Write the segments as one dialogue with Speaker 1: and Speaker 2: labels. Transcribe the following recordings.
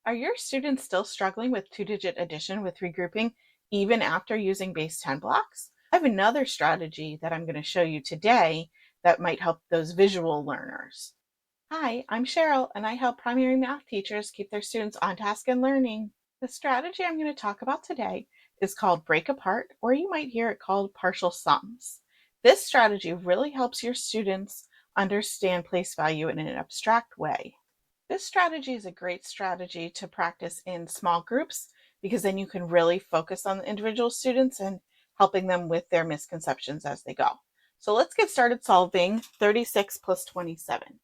Speaker 1: Are your students still struggling with two-digit addition with regrouping even after using base 10 blocks? I have another strategy that I'm going to show you today that might help those visual learners. Hi, I'm Cheryl, and I help primary math teachers keep their students on task and learning. The strategy I'm going to talk about today is called break apart, or you might hear it called partial sums. This strategy really helps your students understand place value in an abstract way. This strategy is a great strategy to practice in small groups because then you can really focus on the individual students and helping them with their misconceptions as they go. So let's get started solving 36 plus 27.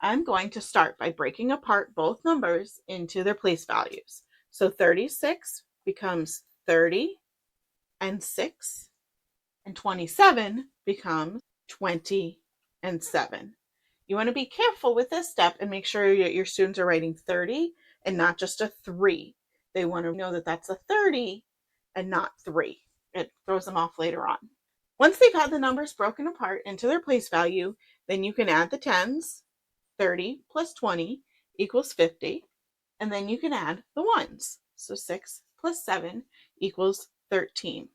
Speaker 1: I'm going to start by breaking apart both numbers into their place values. So 36 becomes 30 and 6, and 27 becomes 20 and 7. You want to be careful with this step and make sure that your students are writing 30 and not just a 3. They want to know that that's a 30 and not 3. It throws them off later on. Once they've had the numbers broken apart into their place value, then you can add the tens. 30 plus 20 equals 50. And then you can add the ones. So 6 plus 7 equals 13.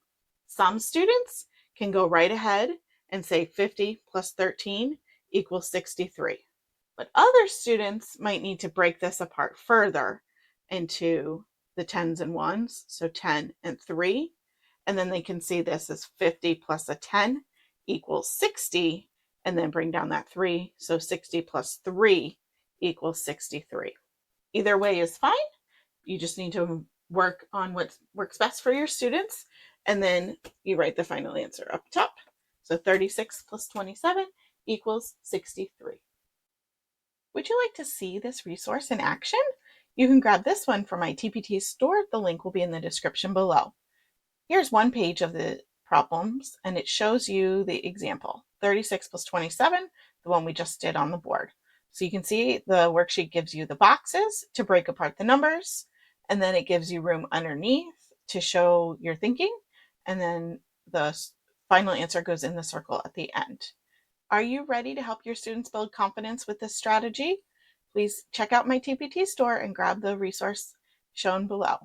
Speaker 1: Some students can go right ahead and say 50 plus 13 equals 63. But other students might need to break this apart further into the tens and ones, so 10 and 3. And then they can see this as 50 plus a 10 equals 60, and then bring down that 3. So 60 plus 3 equals 63. Either way is fine. You just need to work on what works best for your students, and then you write the final answer up top. So 36 plus 27 equals 63. Would you like to see this resource in action? You can grab this one from my TPT store. The link will be in the description below. Here's one page of the problems, and it shows you the example, 36 plus 27, the one we just did on the board. So you can see the worksheet gives you the boxes to break apart the numbers, and then it gives you room underneath to show your thinking, and then the final answer goes in the circle at the end. Are you ready to help your students build confidence with this strategy? Please check out my TPT store and grab the resource shown below.